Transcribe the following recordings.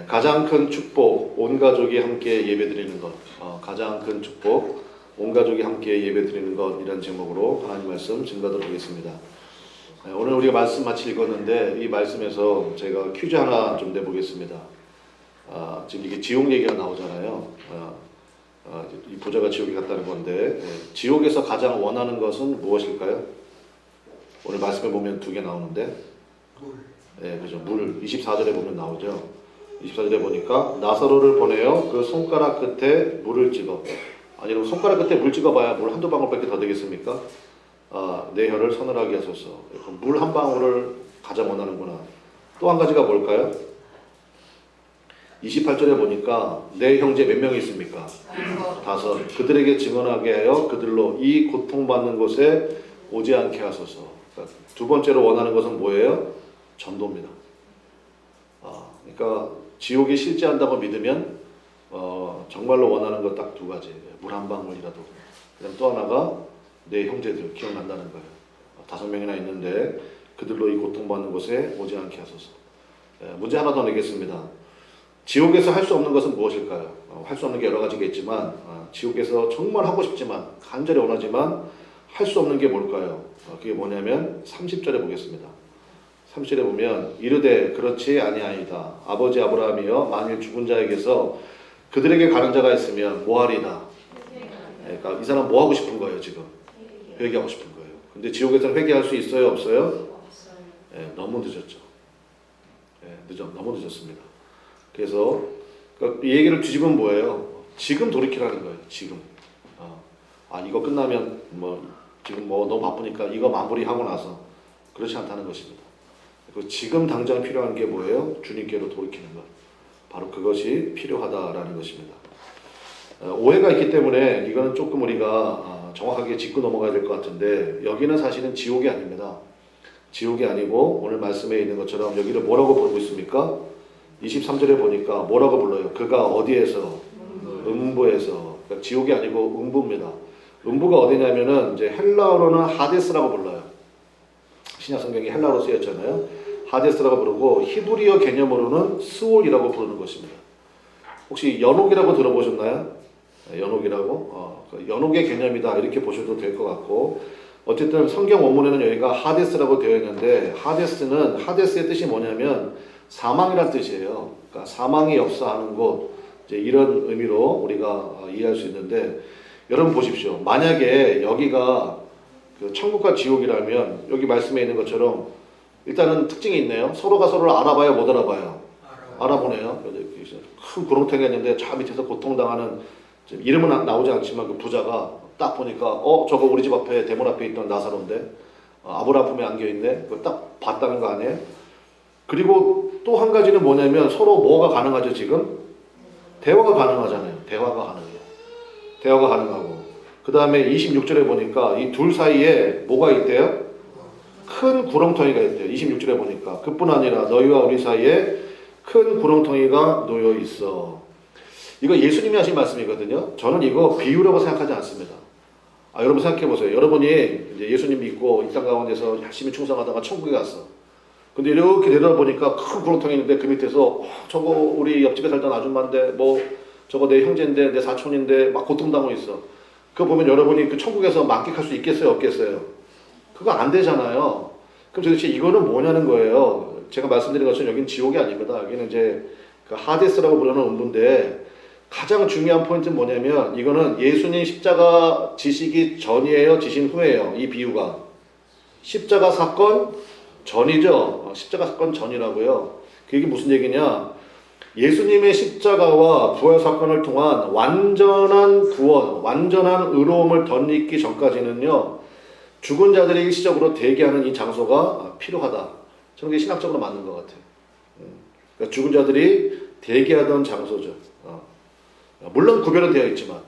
가장 큰 축복, 온 가족이 함께 예배드리는 것. 가장 큰 축복, 온 가족이 함께 예배드리는 것. 이런 제목으로 하나님 말씀 증거하도록 하겠습니다. 오늘 우리가 말씀 마치 읽었는데 이 말씀에서 제가 퀴즈 하나 좀 내보겠습니다. 지금 이게 지옥 얘기가 나오잖아요. 이 부자가 지옥에 갔다는 건데 지옥에서 가장 원하는 것은 무엇일까요? 오늘 말씀에 보면 두 개 나오는데 그죠. 물 24절에 보면 나오죠. 24절에 보니까 나사로를 보내어 그 손가락 끝에 물을 찍어. 아니 그럼 손가락 끝에 물 찍어봐야 물 한두 방울밖에 더 되겠습니까? 내 혀를 서늘하게 하소서. 물 한 방울을 가장 원하는구나. 또 한 가지가 뭘까요? 28절에 보니까 내 형제 몇 명이 있습니까? 5. 그들에게 증언하게 하여 그들로 이 고통받는 곳에 오지 않게 하소서. 그러니까 두 번째로 원하는 것은 뭐예요? 전도입니다. 그러니까 지옥이 실제한다고 믿으면 정말로 원하는 것 딱 두 가지. 물 한 방울이라도. 그다음 또 하나가 내 형제들 기억난다는 거예요. 5명이나 있는데 그들로 이 고통받는 곳에 오지 않게 하소서. 문제 하나 더 내겠습니다. 지옥에서 할 수 없는 것은 무엇일까요? 할 수 없는 게 여러 가지가 있지만 지옥에서 정말 하고 싶지만 간절히 원하지만 할 수 없는 게 뭘까요? 그게 뭐냐면 30절에 보겠습니다. 30절에 보면 이르되 그렇지 아니하이다. 아버지 아브라함이여 만일 죽은 자에게서 그들에게 가는 자가 있으면 뭐하리다. 그러니까 이 사람 뭐 하고 싶은 거예요 지금? 회개하고 싶은 거예요. 근데 지옥에서는 회개할 수 있어요 없어요? 너무 늦었죠. 너무 늦었습니다. 그래서 그러니까 이 얘기를 뒤집으면 뭐예요? 지금 돌이키라는 거예요. 지금. 이거 끝나면 지금 너무 바쁘니까 이거 마무리하고 나서 그렇지 않다는 것입니다. 지금 당장 필요한 게 뭐예요? 주님께로 돌이키는 것. 바로 그것이 필요하다라는 것입니다. 오해가 있기 때문에 이거는 조금 우리가 정확하게 짚고 넘어가야 될 것 같은데 여기는 사실은 지옥이 아닙니다. 지옥이 아니고 오늘 말씀에 있는 것처럼 여기를 뭐라고 부르고 있습니까? 23절에 보니까 뭐라고 불러요? 그가 어디에서? 음부에서. 그러니까 지옥이 아니고 음부입니다. 음부가 어디냐면은 이제 헬라어로는 하데스라고 불러요. 신약 성경이 헬라어로 쓰였잖아요. 하데스라고 부르고 히브리어 개념으로는 스올이라고 부르는 것입니다. 혹시 연옥이라고 들어보셨나요? 연옥이라고? 연옥의 개념이다 이렇게 보셔도 될 것 같고 어쨌든 성경 원문에는 여기가 하데스라고 되어 있는데 하데스의 뜻이 뭐냐면 사망이란 뜻이에요. 그러니까 사망이 역사하는 곳 이제 이런 의미로 우리가 이해할 수 있는데 여러분 보십시오. 만약에 여기가 그 천국과 지옥이라면 여기 말씀에 있는 것처럼 일단은 특징이 있네요. 서로가 서로를 알아봐요, 못 알아봐요? 알아보네요. 큰 구렁텅이가 있는데 저 밑에서 고통당하는 이름은 나오지 않지만 그 부자가 딱 보니까 저거 우리 집 앞에 대문 앞에 있던 나사로인데 아브라함 품에 안겨있네. 그걸 딱 봤다는 거 아니에요? 그리고 또 한 가지는 뭐냐면 서로 뭐가 가능하죠 지금? 대화가 가능하잖아요. 대화가 가능하고 그 다음에 26절에 보니까 이 둘 사이에 뭐가 있대요? 큰 구렁텅이가 있대요. 26절에 보니까 그뿐 아니라 너희와 우리 사이에 큰 구렁텅이가 놓여 있어. 이거 예수님이 하신 말씀이거든요. 저는 이거 비유라고 생각하지 않습니다. 여러분 생각해 보세요. 여러분이 이제 예수님 믿고 이 땅 가운데서 열심히 충성하다가 천국에 갔어. 근데 이렇게 내려다보니까 큰 구렁텅이 있는데 그 밑에서 저거 우리 옆집에 살던 아줌마인데 저거 내 형제인데 내 사촌인데 막 고통당하고 있어. 그거 보면 여러분이 그 천국에서 만끽할 수 있겠어요 없겠어요? 그거 안 되잖아요. 그럼 도대체 이거는 뭐냐는 거예요. 제가 말씀드린 것처럼 여기는 지옥이 아닙니다. 여기는 이제 그 하데스라고 부르는 음부인데 가장 중요한 포인트는 뭐냐면 이거는 예수님 십자가 지시기 전이에요? 지신 후에요? 이 비유가. 십자가 사건 전이죠. 십자가 사건 전이라고요. 그게 무슨 얘기냐. 예수님의 십자가와 부활 사건을 통한 완전한 구원, 완전한 의로움을 덧입기 전까지는요. 죽은 자들이 일시적으로 대기하는 이 장소가 필요하다. 저는 그게 신학적으로 맞는 것 같아요. 그러니까 죽은 자들이 대기하던 장소죠. 물론 구별은 되어 있지만,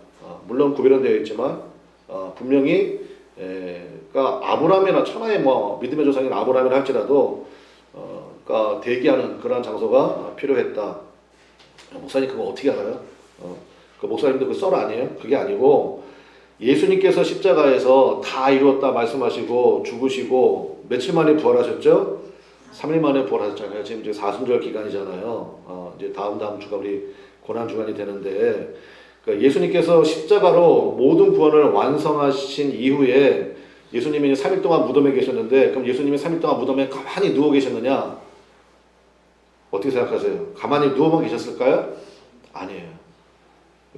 분명히 그러니까 아브라함이나 천하의 믿음의 조상인 아브라함이라 할지라도 그러니까 대기하는 그러한 장소가 필요했다. 목사님 그거 어떻게 알아요? 그 목사님도 그 썰 아니에요? 그게 아니고 예수님께서 십자가에서 다 이루었다 말씀하시고 죽으시고 며칠 만에 부활하셨죠? 3일 만에 부활하셨잖아요. 지금 이제 사순절 기간이잖아요. 이제 다음 주가 우리 고난 주간이 되는데, 그러니까 예수님께서 십자가로 모든 구원을 완성하신 이후에 예수님이 3일 동안 무덤에 계셨는데, 그럼 예수님이 3일 동안 무덤에 가만히 누워 계셨느냐? 어떻게 생각하세요? 가만히 누워만 계셨을까요? 아니에요.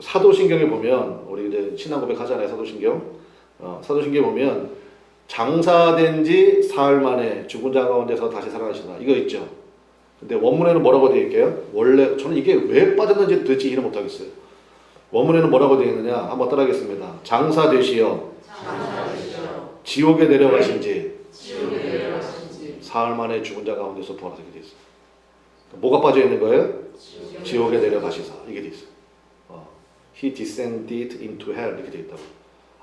사도신경에 보면, 우리 이제 신앙 고백하잖아요. 사도신경. 사도신경에 보면 장사된 지 사흘 만에 죽은 자 가운데서 다시 살아나시다. 이거 있죠. 근데 원문에는 뭐라고 되어 있게요? 원래 저는 이게 왜 빠졌는지 도대체 이해를 못하겠어요. 원문에는 뭐라고 되어 있느냐? 한번 따라하겠습니다. 장사되시어 지옥에 내려가신 지 사흘 만에 죽은 자 가운데서 부활하게 되어 있어요. 뭐가 빠져 있는 거예요? 지옥에 내려가시사. 이게 되어 있어요. He descended into hell 이렇게 되어 있다고.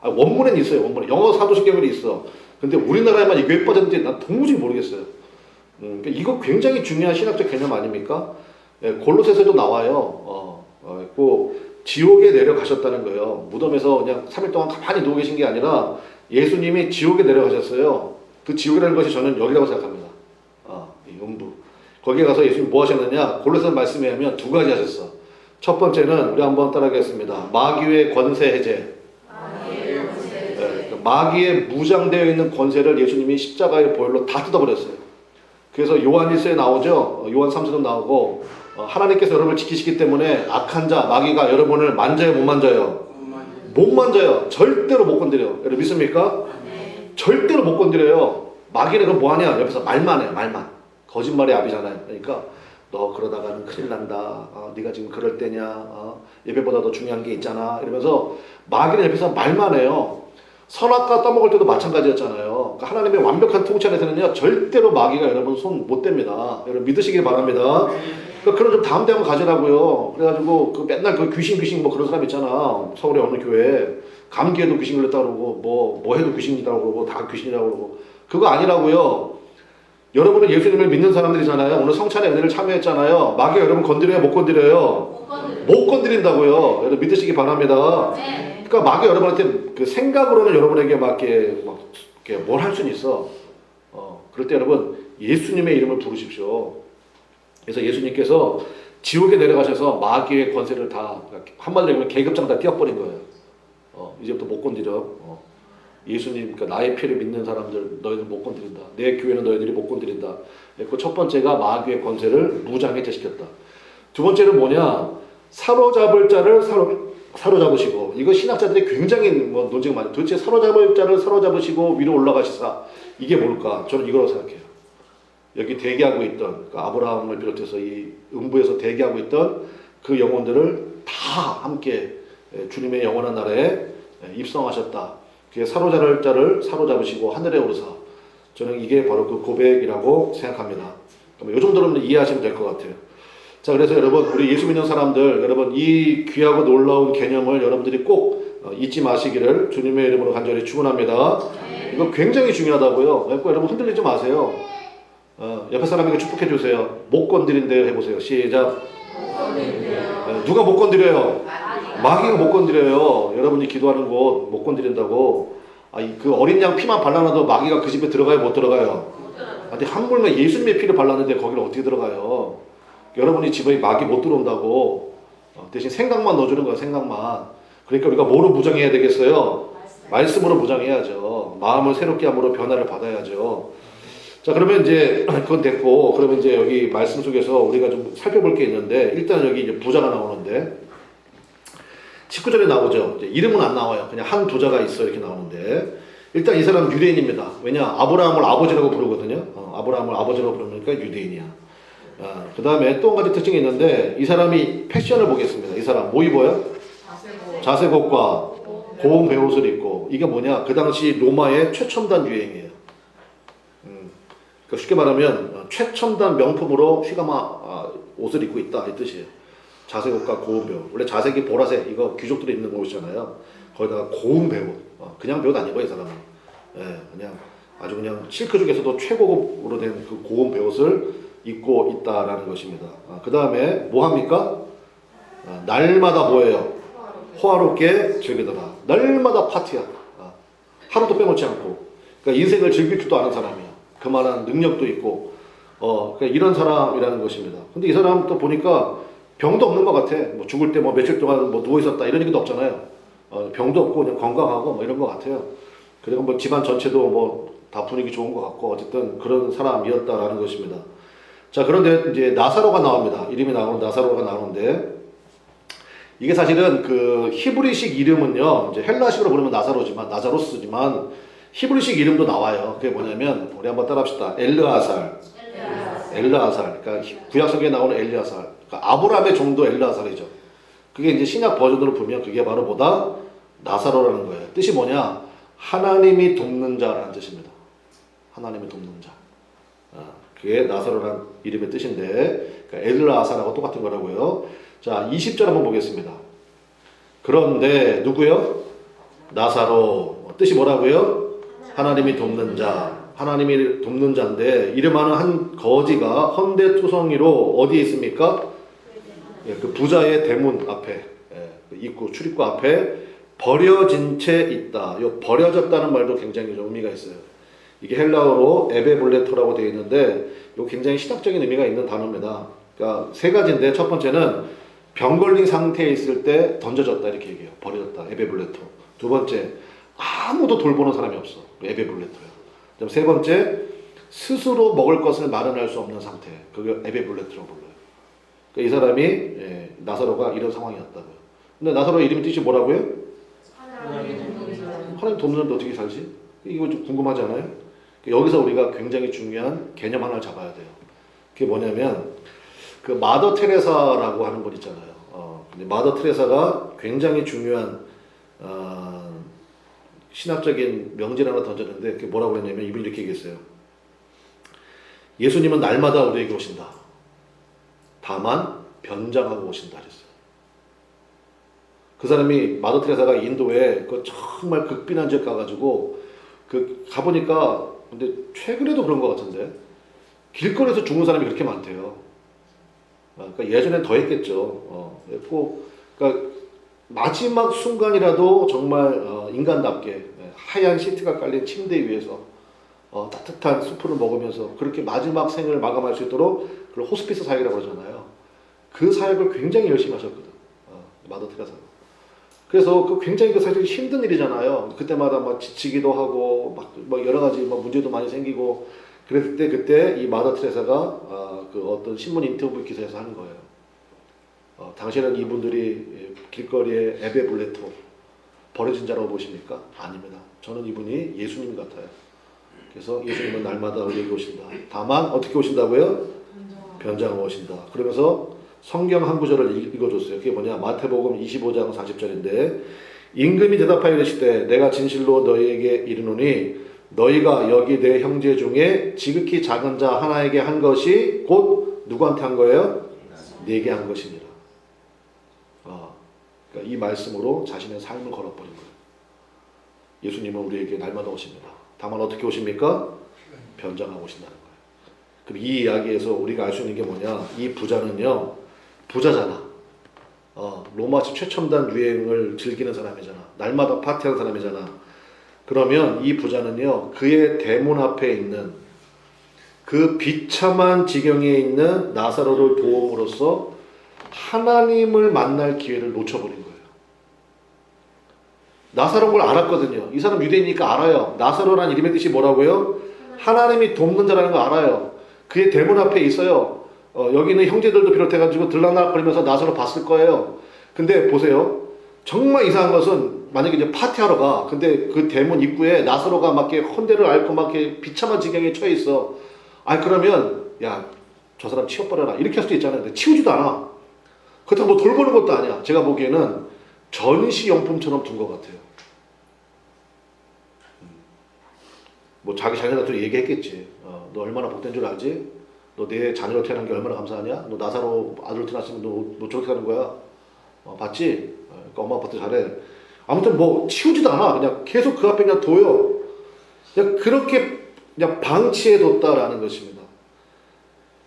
원문에는 있어요. 원문에 영어 사도신경에 있어. 근데 우리나라에만 이게 왜 빠졌는지 난 도무지 모르겠어요. 그러니까 이거 굉장히 중요한 신학적 개념 아닙니까? 예, 골로새서도 나와요. 지옥에 내려가셨다는 거예요. 무덤에서 그냥 3일 동안 가만히 누워 계신 게 아니라 예수님이 지옥에 내려가셨어요. 그 지옥이라는 것이 저는 여기라고 생각합니다. 이 음부. 거기에 가서 예수님 뭐 하셨느냐? 골로새 말씀에 하면 두 가지 하셨어. 첫 번째는 우리 한번 따라하겠습니다. 마귀의 권세 해제. 마귀의 무장되어 있는 권세를 예수님이 십자가의 보혈로 다 뜯어버렸어요. 그래서 요한일서에 나오죠. 요한 3서도 나오고 하나님께서 여러분을 지키시기 때문에 악한 자 마귀가 여러분을 만져요, 못 만져요? 못 만져요. 절대로 못 건드려요. 여러분 믿습니까? 절대로 못 건드려요. 마귀는 그럼 뭐하냐? 옆에서 말만 해요. 말만. 거짓말의 압이잖아요. 그러니까 너 그러다가는 큰일 난다. 네가 지금 그럴 때냐? 예배보다 더 중요한 게 있잖아. 이러면서 마귀는 옆에서 말만 해요. 선악과 떠먹을 때도 마찬가지였잖아요. 그러니까 하나님의 완벽한 통치 안에서는요, 절대로 마귀가 여러분 손 못 댑니다. 여러분 믿으시길 바랍니다. 그러니까 그런 좀 다음 대한 가지라고요. 그래가지고 그 맨날 그 귀신 뭐 그런 사람 있잖아. 서울의 어느 교회 감기에도 귀신 걸렸다고 그러고 뭐 해도 귀신이라고 그러고 다 귀신이라고 그러고 그거 아니라고요. 여러분은 예수님을 믿는 사람들이잖아요. 오늘 성찬의 은혜를 참여했잖아요. 마귀가 여러분 건드려요, 못 건드려요? 못 건드린다고요. 여러분 믿으시기 바랍니다. 그러니까 마귀 여러분한테 그 생각으로는 여러분에게 막 이렇게 뭘 할 수는 있어. 그럴 때 여러분 예수님의 이름을 부르십시오. 그래서 예수님께서 지옥에 내려가셔서 마귀의 권세를 다 한마디로 얘기하면 계급장 다 띄어버린 거예요. 이제부터 못 건드려. 예수님, 그러니까 나의 피를 믿는 사람들 너희들 못 건드린다. 내 교회는 너희들이 못 건드린다. 그 첫 번째가 마귀의 권세를 무장해제시켰다. 두 번째는 뭐냐? 사로잡을 자를 사로잡으시고, 이거 신학자들이 굉장히 논쟁이 많아요. 도대체 사로잡을 자를 사로잡으시고 위로 올라가시사, 이게 뭘까? 저는 이거라고 생각해요. 여기 대기하고 있던, 그러니까 아브라함을 비롯해서 이 음부에서 대기하고 있던 그 영혼들을 다 함께 주님의 영원한 나라에 입성하셨다. 그게 사로잡을 자를 사로잡으시고 하늘에 오르사. 저는 이게 바로 그 고백이라고 생각합니다. 그럼 이 정도로는 이해하시면 될 것 같아요. 자, 그래서 여러분, 우리 예수 믿는 사람들, 여러분 이 귀하고 놀라운 개념을 여러분들이 꼭 잊지 마시기를 주님의 이름으로 간절히 축원합니다. 이거 굉장히 중요하다고요. 그러니까 여러분 흔들리지 마세요. 옆에 사람에게 축복해 주세요. 못 건드린대요 해보세요. 시작. 누가 못 건드려요? 마귀가 못 건드려요. 여러분이 기도하는 곳 못 건드린다고. 그 어린 양 피만 발라놔도 마귀가 그 집에 들어가요, 못 들어가요? 근데 한물만 예수님의 피를 발랐는데 거기를 어떻게 들어가요? 여러분이 집에 마귀 못 들어온다고. 대신 생각만 넣어주는 거야, 생각만. 그러니까 우리가 뭐로 무장해야 되겠어요? 말씀으로 무장해야죠. 마음을 새롭게 함으로 변화를 받아야죠. 자, 그러면 이제 그건 됐고, 그러면 이제 여기 말씀 속에서 우리가 좀 살펴볼 게 있는데, 일단 여기 이제 부자가 나오는데, 19절에 나오죠. 이제 이름은 안 나와요. 그냥 한 부자가 있어 이렇게 나오는데, 일단 이 사람은 유대인입니다. 왜냐? 아브라함을 아버지라고 부르거든요. 아브라함을 아버지라고 부르니까 유대인이야. 그 다음에 또 한 가지 특징이 있는데, 이 사람이 패션을 보겠습니다. 이 사람 뭐 입어요? 자색옷과 고운 베옷을 입고, 이게 뭐냐? 그 당시 로마의 최첨단 유행이에요. 쉽게 말하면 최첨단 명품으로 휘가마 옷을 입고 있다 이 뜻이에요. 자색옷과 고운 배옷. 원래 자색이 보라색, 이거 귀족들이 입는 옷이잖아요. 거기다가 고운 배옷. 그냥 배옷 안 입어요, 이 사람은. 그냥 아주 그냥 실크 중에서도 최고급으로 된 그 고운 배옷을 입고 있다라는 것입니다. 그 다음에 뭐 합니까? 날마다 뭐예요? 호화롭게 즐기더라. 날마다 파티야. 하루도 빼놓지 않고. 그러니까 인생을 즐길 줄도 아는 사람이야. 그만한 능력도 있고, 그러니까 이런 사람이라는 것입니다. 근데 이 사람 또 보니까 병도 없는 것 같아. 뭐 죽을 때 뭐 며칠 동안 뭐 누워 있었다 이런 얘기도 없잖아요. 병도 없고 그냥 건강하고 뭐 이런 것 같아요. 그리고 뭐 집안 전체도 뭐 다 분위기 좋은 것 같고 어쨌든 그런 사람이었다라는 것입니다. 자, 그런데 이제 나사로가 나옵니다. 이름이 나오는 나사로가 나오는데 이게 사실은 그 히브리식 이름은요, 이제 헬라식으로 부르면 나사로스지만 히브리식 이름도 나와요. 그게 뭐냐면 우리 한번 따라합시다. 엘르아살. 그러니까 구약성경에 나오는 엘르아살. 그러니까 아브라함의 종도 엘르아살이죠. 그게 이제 신약 버전으로 보면 그게 바로 뭐다? 나사로라는 거예요. 뜻이 뭐냐? 하나님이 돕는 자라는 뜻입니다. 하나님이 돕는 자. 그게 나사로라는 이름의 뜻인데, 그러니까 엘르아사라고 똑같은 거라고요. 자, 20절 한번 보겠습니다. 그런데 누구요? 나사로. 뜻이 뭐라고요? 하나님이 돕는 자. 하나님이 돕는 자인데 이름하는 한 거지가 헌데투성이로 어디에 있습니까? 그 부자의 대문 앞에, 그 입구 출입구 앞에 버려진 채 있다. 요 버려졌다는 말도 굉장히 좀 의미가 있어요. 이게 헬라어로 에베블레토라고 되어 있는데 요 굉장히 신학적인 의미가 있는 단어입니다. 그러니까 세 가지인데 첫 번째는 병 걸린 상태에 있을 때 던져졌다 이렇게 얘기해요. 버려졌다. 에베블레토. 두 번째, 아무도 돌보는 사람이 없어. 에베블레토예요. 그다음 세 번째, 스스로 먹을 것을 마련할 수 없는 상태. 그걸 에베블레토라고 불러요. 그러니까 이 사람이 나사로가 이런 상황이었다고요. 근데 나사로 이름이 뜻이 뭐라고요? 하나님 돕는 자인데 어떻게 살지? 이거 좀 궁금하지 않아요? 여기서 우리가 굉장히 중요한 개념 하나를 잡아야 돼요. 그게 뭐냐면 그 마더 테레사라고 하는 분 있잖아요. 근데 마더 테레사가 굉장히 중요한 신학적인 명제를 하나 던졌는데 그게 뭐라고 했냐면 이분이 이렇게 얘기했어요. 예수님은 날마다 우리에게 오신다. 다만 변장하고 오신다 그랬어요. 그 사람이 마더 테레사가 인도에 그 정말 극빈한 지역 가가지고 그 가보니까 근데 최근에도 그런 것 같은데 길거리에서 죽은 사람이 그렇게 많대요. 그러니까 예전엔 더 했겠죠. 그러니까 마지막 순간이라도 정말 인간답게 하얀 시트가 깔린 침대 위에서 따뜻한 수프를 먹으면서 그렇게 마지막 생을 마감할 수 있도록 그걸 호스피스 사역이라고 그러잖아요. 그 사역을 굉장히 열심히 하셨거든. 마더 테레사가. 그래서 그 굉장히 그 사실 힘든 일이잖아요. 그때마다 막 지치기도 하고 막 여러 가지 막 문제도 많이 생기고 그랬을 때 그때 이 마더 테레사가 그 어떤 신문 인터뷰 기사에서 하는 거예요. 당신은 이분들이 길거리에 에베블레토 버려진 자라고 보십니까? 아닙니다. 저는 이분이 예수님 같아요. 그래서 예수님은 날마다 우리에게 오신다. 다만 어떻게 오신다고요? 변장하고 오신다. 그러면서 성경 한 구절을 읽어줬어요. 그게 뭐냐? 마태복음 25장 40절인데 임금이 대답하여 이르시되 내가 진실로 너희에게 이르노니 너희가 여기 내 형제 중에 지극히 작은 자 하나에게 한 것이 곧 누구한테 한 거예요? 네게 한 것이니라. 그러니까 이 말씀으로 자신의 삶을 걸어버린 거예요. 예수님은 우리에게 날마다 오십니다. 다만 어떻게 오십니까? 변장하고 오신다는 거예요. 그럼 이 이야기에서 우리가 알 수 있는 게 뭐냐? 이 부자는요, 부자잖아. 로마식 최첨단 유행을 즐기는 사람이잖아. 날마다 파티하는 사람이잖아. 그러면 이 부자는요, 그의 대문 앞에 있는 그 비참한 지경에 있는 나사로를 도움으로써 하나님을 만날 기회를 놓쳐버린 거예요. 나사로인 걸 알았거든요. 이 사람 유대인이니까 알아요. 나사로라는 이름의 뜻이 뭐라고요? 하나님이 돕는 자라는 거 알아요. 그의 대문 앞에 있어요. 여기 있는 형제들도 비롯해가지고 들락날락거리면서 나사로 봤을 거예요. 근데 보세요. 정말 이상한 것은 만약에 이제 파티하러 가. 근데 그 대문 입구에 나사로가 막 이렇게 헌대를 앓고 막 이렇게 비참한 지경에 처해 있어. 그러면 야, 저 사람 치워버려라. 이렇게 할 수도 있잖아요. 근데 치우지도 않아. 그렇다고 뭐 돌보는 것도 아니야. 제가 보기에는 전시용품처럼 둔 것 같아요. 뭐 자기 자녀한테 얘기했겠지. 너 얼마나 복된 줄 알지? 너 내 자녀로 태어난 게 얼마나 감사하냐? 너 나사로 아들 태어났으면 너 저렇게 하는 거야. 봤지? 그러니까 엄마 아빠도 잘해. 아무튼 뭐 치우지도 않아. 그냥 계속 그 앞에 그냥 둬요. 그냥 그렇게 그냥 방치해뒀다라는 것입니다.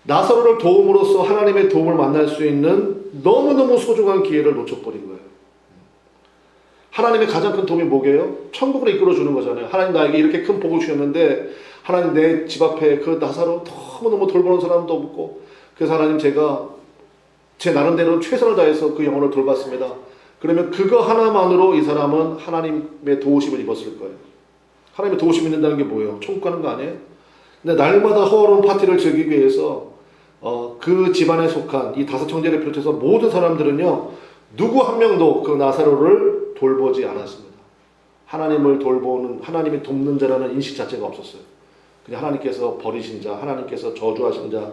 나사로를 도움으로써 하나님의 도움을 만날 수 있는 너무너무 소중한 기회를 놓쳐버린 거예요. 하나님의 가장 큰 도움이 뭐게요? 천국으로 이끌어주는 거잖아요. 하나님 나에게 이렇게 큰 복을 주셨는데 하나님 내 집 앞에 그 나사로 너무너무 돌보는 사람도 없고 그래서 하나님 제가 제 나름대로 최선을 다해서 그 영혼을 돌봤습니다. 그러면 그거 하나만으로 이 사람은 하나님의 도우심을 입었을 거예요. 하나님의 도우심이 있는다는 게 뭐예요? 천국 가는 거 아니에요? 근데 날마다 허화로운 파티를 즐기기 위해서 그 집안에 속한 이 5 형제를 비롯해서 모든 사람들은요 누구 한 명도 그 나사로를 돌보지 않았습니다. 하나님을 돌보는 하나님이 돕는 자라는 인식 자체가 없었어요. 그냥 하나님께서 버리신 자, 하나님께서 저주하신 자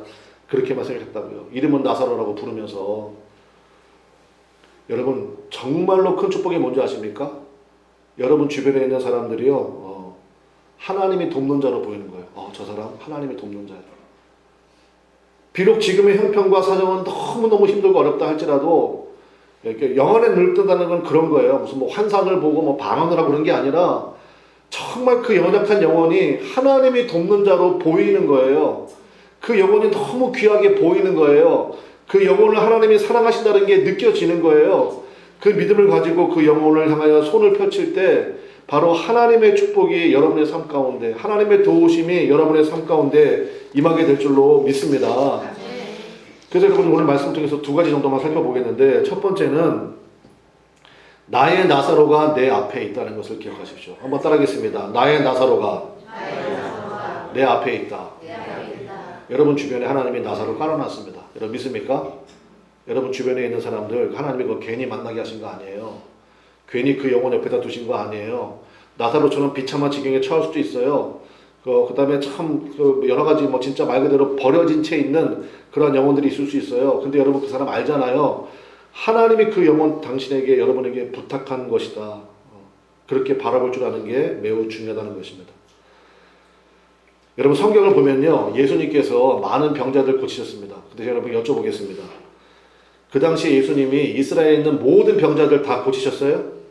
그렇게만 생각했다고요. 이름은 나사로라고 부르면서 여러분 정말로 큰 축복이 뭔지 아십니까? 여러분 주변에 있는 사람들이요 하나님이 돕는 자로 보이는 거예요. 저 사람 하나님이 돕는 자예요. 비록 지금의 형편과 사정은 너무너무 힘들고 어렵다 할지라도 이렇게 영안에 늘뜬다는 건 그런 거예요. 무슨 뭐 환상을 보고 뭐 방언을 하고 그런 게 아니라 정말 그 연약한 영혼이 하나님이 돕는 자로 보이는 거예요. 그 영혼이 너무 귀하게 보이는 거예요. 그 영혼을 하나님이 사랑하신다는 게 느껴지는 거예요. 그 믿음을 가지고 그 영혼을 향하여 손을 펼칠 때 바로 하나님의 축복이 여러분의 삶 가운데 하나님의 도우심이 여러분의 삶 가운데 임하게 될 줄로 믿습니다. 그래서 여러분 오늘 말씀 통해서 2가지 정도만 살펴보겠는데 첫 번째는 나의 나사로가 내 앞에 있다는 것을 기억하십시오. 한번 따라하겠습니다. 나의 나사로가 내 앞에 있다. 여러분 주변에 하나님이 나사로 깔아놨습니다. 여러분 믿습니까? 여러분 주변에 있는 사람들 하나님이 그거 괜히 만나게 하신 거 아니에요. 괜히 그 영혼 옆에다 두신 거 아니에요. 나사로처럼 비참한 지경에 처할 수도 있어요. 그 다음에 참 여러 가지 뭐 진짜 말 그대로 버려진 채 있는 그런 영혼들이 있을 수 있어요. 근데 여러분 그 사람 알잖아요. 하나님이 그 영혼 당신에게 여러분에게 부탁한 것이다. 그렇게 바라볼 줄 아는 게 매우 중요하다는 것입니다. 여러분 성경을 보면요 예수님께서 많은 병자들 고치셨습니다. 근데 여러분 여쭤보겠습니다. 그 당시 예수님이 이스라엘에 있는 모든 병자들 다 고치셨어요?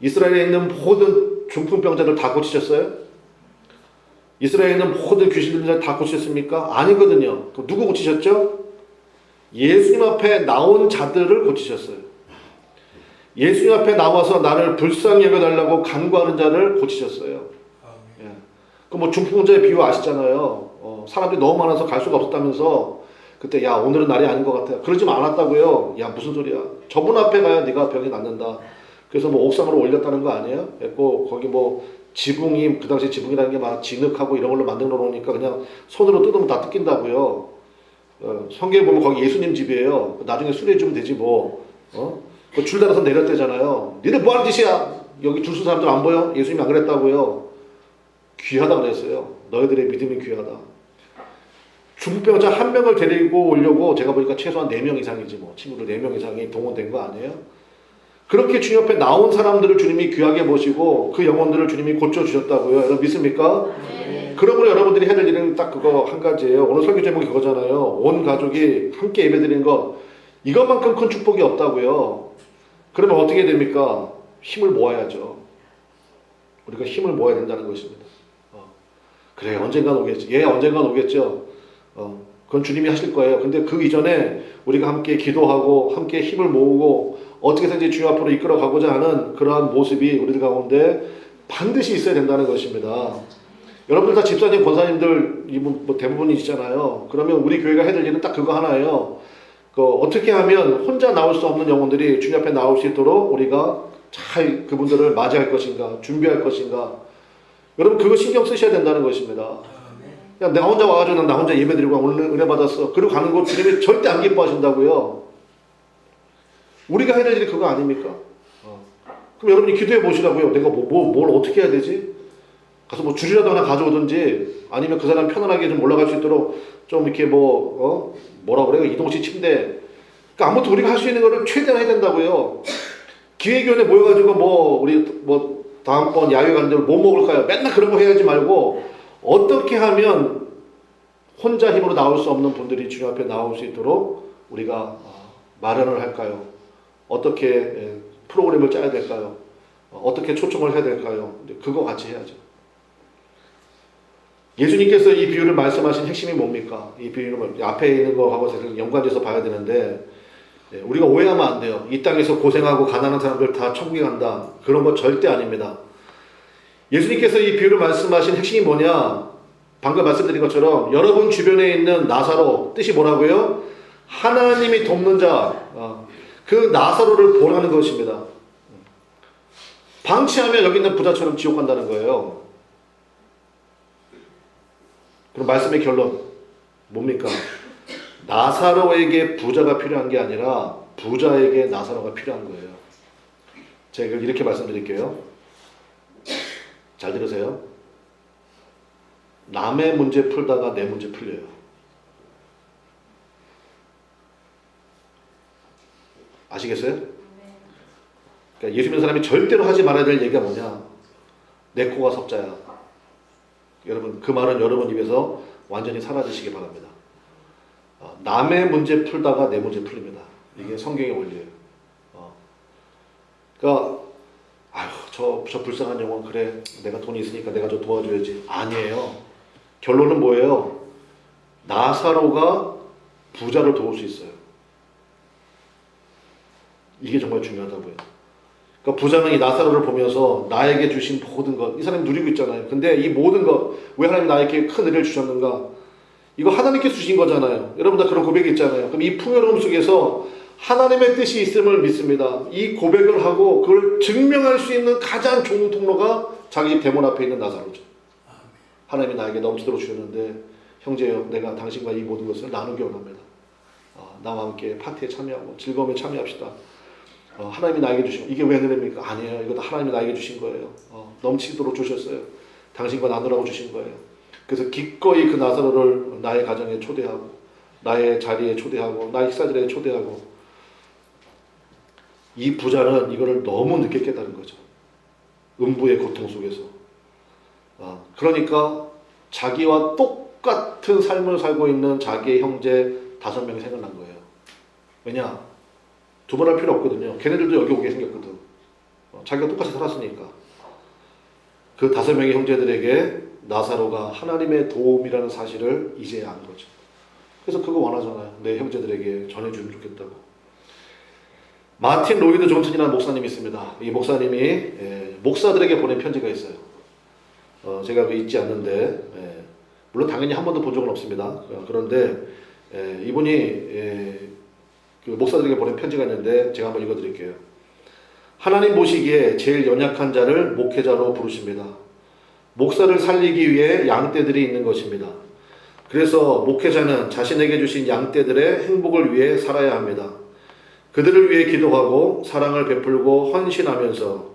이스라엘에 있는 모든 중풍병자들 다 고치셨어요? 이스라엘에 있는 모든 귀신들 다 고치셨습니까? 아니거든요. 그럼 누구 고치셨죠? 예수님 앞에 나온 자들을 고치셨어요. 예수님 앞에 나와서 나를 불쌍히 여겨달라고 간구하는 자를 고치셨어요. 예. 그 뭐 중풍자의 비유 아시잖아요. 사람들이 너무 많아서 갈 수가 없었다면서 그때 야 오늘은 날이 아닌 것 같아. 그러지 않았다고요. 야 무슨 소리야. 저분 앞에 가야 네가 병이 낫는다. 그래서 뭐 옥상으로 올렸다는 거 아니에요? 그리고 거기 뭐 지붕이 그 당시 지붕이라는 게 막 진흙하고 이런 걸로 만들어 놓으니까 그냥 손으로 뜯으면 다 뜯긴다고요. 성경에 보면 거기 예수님 집이에요. 나중에 수리해주면 되지 뭐. 그 줄 달아서 내렸대잖아요. 니들 뭐 하는 짓이야? 여기 줄 선 사람들 안 보여? 예수님이 안 그랬다고요. 귀하다 그랬어요. 너희들의 믿음이 귀하다. 중풍병자 1명을 데리고 오려고 제가 보니까 최소한 4명 이상이지 뭐 친구들 4명 이상이 동원된 거 아니에요? 그렇게 주님 앞에 나온 사람들을 주님이 귀하게 보시고 그 영혼들을 주님이 고쳐주셨다고요. 여러분 믿습니까? 네. 그러므로 여러분들이 해야 될 일은 딱 그거 한 가지예요. 오늘 설교 제목이 그거잖아요. 온 가족이 함께 예배드리는 것 이것만큼 큰 축복이 없다고요. 그러면 어떻게 됩니까? 힘을 모아야죠. 우리가 힘을 모아야 된다는 것입니다. 그래 언젠간 오겠지. 예 언젠간 오겠죠. 그건 주님이 하실 거예요. 근데 그 이전에 우리가 함께 기도하고 함께 힘을 모으고 어떻게든지 주님 앞으로 이끌어 가고자 하는 그러한 모습이 우리들 가운데 반드시 있어야 된다는 것입니다. 여러분들 다 집사님, 권사님들 뭐 대부분이시잖아요. 그러면 우리 교회가 해야 될 일은 딱 그거 하나예요. 어떻게 하면 혼자 나올 수 없는 영혼들이 주님 앞에 나올 수 있도록 우리가 잘 그분들을 맞이할 것인가, 준비할 것인가. 여러분 그거 신경 쓰셔야 된다는 것입니다. 그냥 내가 혼자 와가지고 나 혼자 예배드리고 오늘 은혜 받았어. 그리고 가는 거 주님이 절대 안 기뻐하신다고요. 우리가 해야 될 일이 그거 아닙니까? 그럼 여러분이 기도해 보시라고요. 내가 뭘 어떻게 해야 되지? 가서 뭐 줄이라도 하나 가져오든지 아니면 그 사람 편안하게 좀 올라갈 수 있도록 좀 이렇게 뭐라 그래요? 이동식 침대. 그러니까 아무튼 우리가 할 수 있는 거를 최대한 해야 된다고요. 기회교원에 모여가지고 우리 다음번 야외 가는데 뭐 먹을까요? 맨날 그런 거 해야지 말고 어떻게 하면 혼자 힘으로 나올 수 없는 분들이 주님 앞에 나올 수 있도록 우리가 마련을 할까요? 어떻게 프로그램을 짜야 될까요? 어떻게 초청을 해야 될까요? 그거 같이 해야죠. 예수님께서 이 비유를 말씀하신 핵심이 뭡니까? 이 비유를 앞에 있는 거하고 연관돼서 봐야 되는데 우리가 오해하면 안 돼요. 이 땅에서 고생하고 가난한 사람들 다 천국에 간다. 그런 거 절대 아닙니다. 예수님께서 이 비유를 말씀하신 핵심이 뭐냐? 방금 말씀드린 것처럼 여러분 주변에 있는 나사로, 뜻이 뭐라고요? 하나님이 돕는 자, 그 나사로를 보라는 것입니다. 방치하면 여기 있는 부자처럼 지옥 간다는 거예요. 그럼 말씀의 결론 뭡니까? 나사로에게 부자가 필요한 게 아니라 부자에게 나사로가 필요한 거예요. 제가 이렇게 말씀드릴게요. 잘 들으세요. 남의 문제 풀다가 내 문제 풀려요. 아시겠어요? 그러니까 예수 믿는 사람이 절대로 하지 말아야 될 얘기가 뭐냐? 내 코가 석자야. 여러분, 그 말은 여러분 입에서 완전히 사라지시기 바랍니다. 남의 문제 풀다가 내 문제 풀립니다. 이게 성경의 원리예요. 그러니까 아휴, 저 불쌍한 영혼, 그래, 내가 돈이 있으니까 내가 좀 도와줘야지. 아니에요. 결론은 뭐예요? 나사로가 부자를 도울 수 있어요. 이게 정말 중요하다고요. 그러니까 부자는 이 나사로를 보면서 나에게 주신 모든 것, 이 사람이 누리고 있잖아요. 근데 이 모든 것, 왜 하나님 나에게 큰 은혜를 주셨는가? 이거 하나님께서 주신 거잖아요. 여러분 다 그런 고백이 있잖아요. 그럼 이 풍요로움 속에서 하나님의 뜻이 있음을 믿습니다. 이 고백을 하고 그걸 증명할 수 있는 가장 좋은 통로가 자기 대문 앞에 있는 나사로죠. 하나님이 나에게 넘치도록 주셨는데, 형제여, 내가 당신과 이 모든 것을 나누기 원합니다. 나와 함께 파티에 참여하고 즐거움에 참여합시다. 하나님이 나에게 주신, 이게 왜 은혜입니까? 아니에요. 이거 다 하나님이 나에게 주신 거예요. 넘치도록 주셨어요. 당신과 나누라고 주신 거예요. 그래서 기꺼이 그 나사로를 나의 가정에 초대하고, 나의 자리에 초대하고, 나의 식사자리에 초대하고, 이 부자는 이거를 너무 늦게 깨달은 거죠. 음부의 고통 속에서. 그러니까 자기와 똑같은 삶을 살고 있는 자기의 형제 5명이 생각난 거예요. 왜냐? 두말할 필요 없거든요. 걔네들도 여기 오게 생겼거든. 자기가 똑같이 살았으니까. 그 5명의 형제들에게 나사로가 하나님의 도움이라는 사실을 이제야 안 거죠. 그래서 그거 원하잖아요. 내 형제들에게 전해주면 좋겠다고. 마틴 로이드 존슨이라는 목사님이 있습니다. 이 목사님이 목사들에게 보낸 편지가 있어요. 제가 그 읽지 않는데, 물론 당연히 한 번도 본 적은 없습니다. 그런데 이분이 그 목사들에게 보낸 편지가 있는데 제가 한번 읽어드릴게요. 하나님 보시기에 제일 연약한 자를 목회자로 부르십니다. 목사를 살리기 위해 양떼들이 있는 것입니다. 그래서 목회자는 자신에게 주신 양떼들의 행복을 위해 살아야 합니다. 그들을 위해 기도하고 사랑을 베풀고 헌신하면서,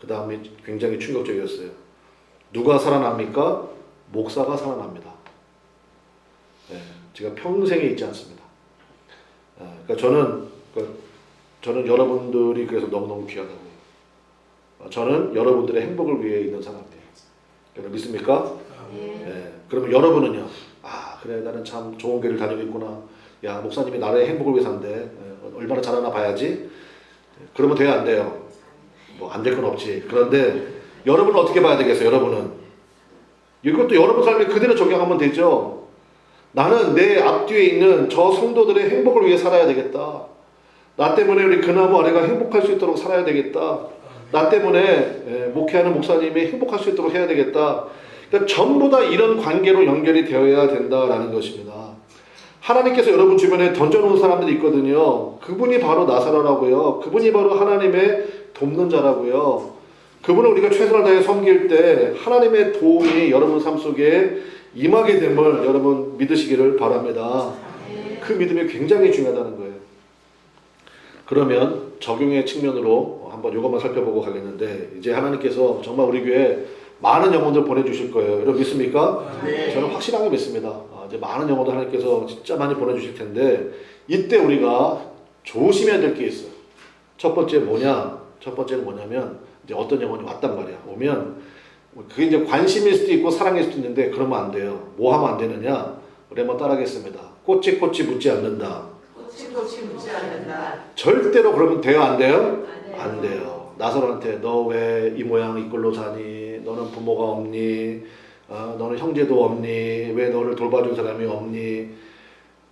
그 다음에 굉장히 충격적이었어요. 누가 살아납니까? 목사가 살아납니다. 제가 평생에 잊지 않습니다. 그러니까 저는 여러분들이 그래서 너무너무 귀하다고요. 저는 여러분들의 행복을 위해 있는 사람이에요. 여러분 믿습니까? 그러면 여러분은요? 그래, 나는 참 좋은 교회를 다니고 있구나. 야, 목사님이 나라의 행복을 위해서 한대. 얼마나 잘하나 봐야지. 그러면 돼요, 안 돼요? 뭐 안 될 건 없지. 그런데 여러분은 어떻게 봐야 되겠어요? 여러분은 이것도 여러분 삶에 그대로 적용하면 되죠. 나는 내 앞뒤에 있는 저 성도들의 행복을 위해 살아야 되겠다. 나 때문에 우리 그나무 아래가 행복할 수 있도록 살아야 되겠다. 나 때문에 목회하는 목사님이 행복할 수 있도록 해야 되겠다. 그러니까 전부 다 이런 관계로 연결이 되어야 된다라는 것입니다. 하나님께서 여러분 주변에 던져놓은 사람들이 있거든요. 그분이 바로 나사로라고요. 그분이 바로 하나님의 돕는 자라고요. 그분을 우리가 최선을 다해 섬길 때 하나님의 도움이 여러분 삶 속에 임하게 됨을 여러분 믿으시기를 바랍니다. 그 믿음이 굉장히 중요하다는 거예요. 그러면 적용의 측면으로 한번 이것만 살펴보고 가겠는데, 이제 하나님께서 정말 우리 교회에 많은 영혼들 보내주실 거예요. 여러분 믿습니까? 저는 확실하게 믿습니다. 이제 많은 영혼들 하나님께서 진짜 많이 보내주실 텐데, 이때 우리가 조심해야 될 게 있어요. 첫 번째는 뭐냐면, 이제 어떤 영혼이 왔단 말이야. 오면 그게 이제 관심일 수도 있고 사랑일 수도 있는데, 그러면 안 돼요. 뭐 하면 안 되느냐? 우리 한번 따라하겠습니다. 꼬치꼬치 묻지 않는다. 꼬치꼬치 묻지 않는다. 절대로 그러면 돼요, 안 돼요? 안 돼요. 나사로한테 너 왜 이 모양 이 꼴로 사니? 너는 부모가 없니? 너는 형제도 없니? 왜 너를 돌봐준 사람이 없니?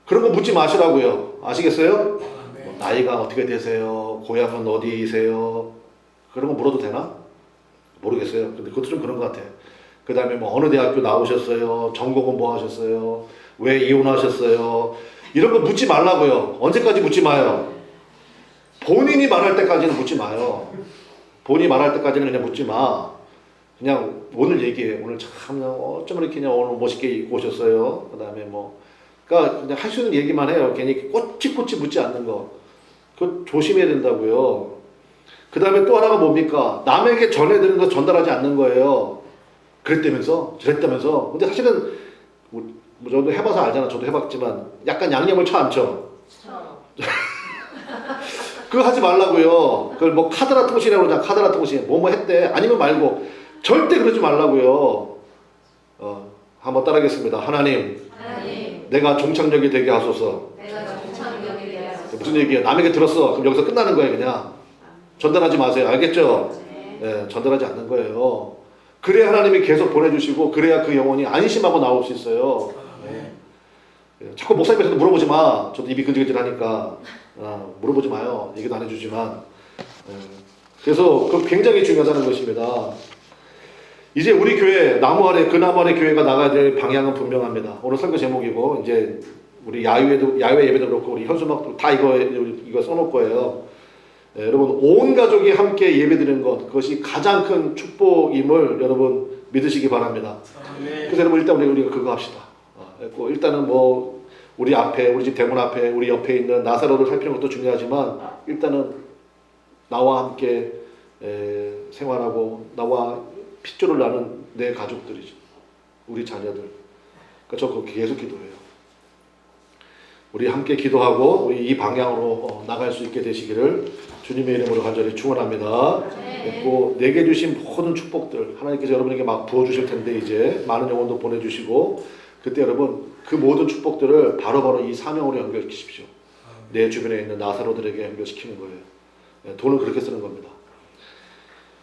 그런 거 묻지 마시라고요. 아시겠어요? 뭐 나이가 어떻게 되세요? 고향은 어디이세요? 그런 거 물어도 되나? 모르겠어요. 근데 그것도 좀 그런 것 같아. 그 다음에 뭐 어느 대학교 나오셨어요? 전공은 뭐 하셨어요? 왜 이혼하셨어요? 이런 거 묻지 말라고요. 언제까지 묻지 마요. 본인이 말할 때까지는 묻지 마요. 본인이 말할 때까지는 그냥 묻지 마. 그냥 오늘 얘기해. 오늘 참 어쩜 이렇게 그냥 오늘 멋있게 입고 오셨어요. 그 다음에 뭐 그러니까 그냥 할 수 있는 얘기만 해요. 괜히 꼬치꼬치 묻지 않는 거. 그거 조심해야 된다고요. 그 다음에 또 하나가 뭡니까? 남에게 전해드리는 거 전달하지 않는 거예요. 그랬다면서? 저랬다면서? 근데 사실은 뭐 저도 해봐서 알잖아. 저도 해봤지만 약간 양념을 쳐 안 쳐? 그거 하지 말라고요. 그걸 뭐 카드라 통신이라고 그러잖아. 카드라 통신. 뭐뭐 했대. 아니면 말고. 절대 그러지 말라고요. 한번 따라하겠습니다. 하나님, 내가 종착역이 되게 하소서. 무슨 얘기야? 남에게 들었어. 그럼 여기서 끝나는 거예요, 그냥. 전달하지 마세요. 알겠죠? 네, 전달하지 않는 거예요. 그래야 하나님이 계속 보내주시고, 그래야 그 영혼이 안심하고 나올 수 있어요. 네. 자꾸 목사님께서도 물어보지 마. 저도 입이 근질근질하니까. 물어보지 마요. 얘기도 안 해주지만. 그래서 그 굉장히 중요하다는 것입니다. 이제 우리 교회 나무 아래 그 나무 아래 교회가 나가야 될 방향은 분명합니다. 오늘 설교 제목이고 이제 우리 야외 예배도 그렇고 우리 현수막도 다 이거 써놓을 거예요. 네, 여러분 온 가족이 함께 예배드리는 것 그것이 가장 큰 축복임을 여러분 믿으시기 바랍니다. 그래서 여러분 일단 우리가 그거 합시다. 일단은 뭐 우리 앞에 우리 집 대문 앞에 우리 옆에 있는 나사로를 살피는 것도 중요하지만 일단은 나와 함께 생활하고 나와 핏줄을 나는 내 가족들이죠. 우리 자녀들. 그러니까 저 그렇게 계속 기도해요. 우리 함께 기도하고 우리 이 방향으로 나갈 수 있게 되시기를 주님의 이름으로 간절히 축원합니다. 그리고 내게 주신 모든 축복들 하나님께서 여러분에게 막 부어주실 텐데 이제 많은 영혼도 보내주시고 그때 여러분 그 모든 축복들을 바로바로 이 사명으로 연결시키십시오. 내 주변에 있는 나사로들에게 연결시키는 거예요. 돈을 그렇게 쓰는 겁니다.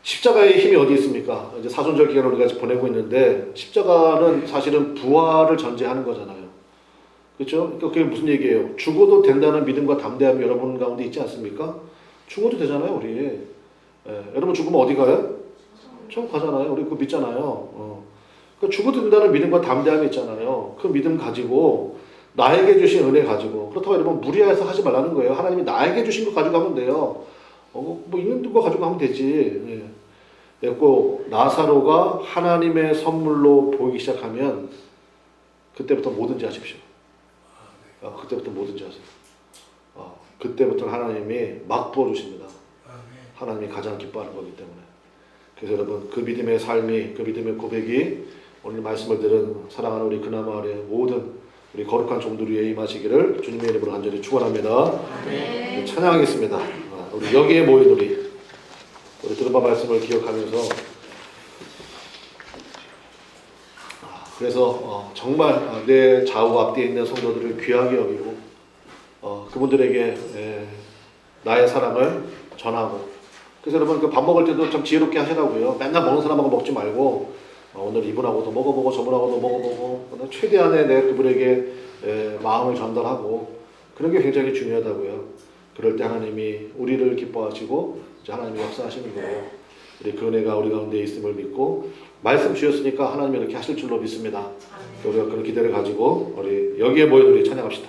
십자가의 힘이 어디 있습니까? 이제 사순절 기간을 우리가 보내고 있는데 십자가는 사실은 부활을 전제하는 거잖아요. 그렇죠? 그러니까 그게 무슨 얘기예요? 죽어도 된다는 믿음과 담대함이 여러분 가운데 있지 않습니까? 죽어도 되잖아요, 우리. 여러분 죽으면 어디 가요? 천국 가잖아요. 우리 그거 믿잖아요. 그러니까 죽어도 된다는 믿음과 담대함이 있잖아요. 그 믿음 가지고 나에게 주신 은혜 가지고 그렇다고 여러분 무리해서 하지 말라는 거예요. 하나님이 나에게 주신 거 가지고 하면 돼요. 뭐 있는 거 가지고 하면 되지. 그리고 나사로가 하나님의 선물로 보이기 시작하면 그때부터 뭐든지 하십시오. 그때부터 뭐든지 하세요. 그때부터 하나님이 막 부어주십니다. 하나님이 가장 기뻐하는 거기 때문에. 그래서 여러분 그 믿음의 삶이 그 믿음의 고백이 오늘 말씀을 들은 사랑하는 우리 그나마 아래 모든 우리 거룩한 종들 위에 임하시기를 주님의 이름으로 간절히 축원합니다. 찬양하겠습니다. 우리 여기에 모인 우리 들은 바 말씀을 기억하면서 그래서 정말 내 좌우 앞뒤에 있는 성도들을 귀하게 여기고 그분들에게 나의 사랑을 전하고 그래서 여러분 그 밥 먹을 때도 좀 지혜롭게 하시라고요. 맨날 먹는 사람하고 먹지 말고 오늘 이분하고도 먹어보고 저분하고도 먹어보고 최대한의 내 그분에게 마음을 전달하고 그런 게 굉장히 중요하다고요. 그럴 때 하나님이 우리를 기뻐하시고 이제 하나님이 역사하시는 거예요. 우리 그 은혜가 우리 가운데 있음을 믿고 말씀 주셨으니까 하나님이 이렇게 하실 줄로 믿습니다. 우리가 그런 기대를 가지고 우리 여기에 모인 우리 찬양합시다.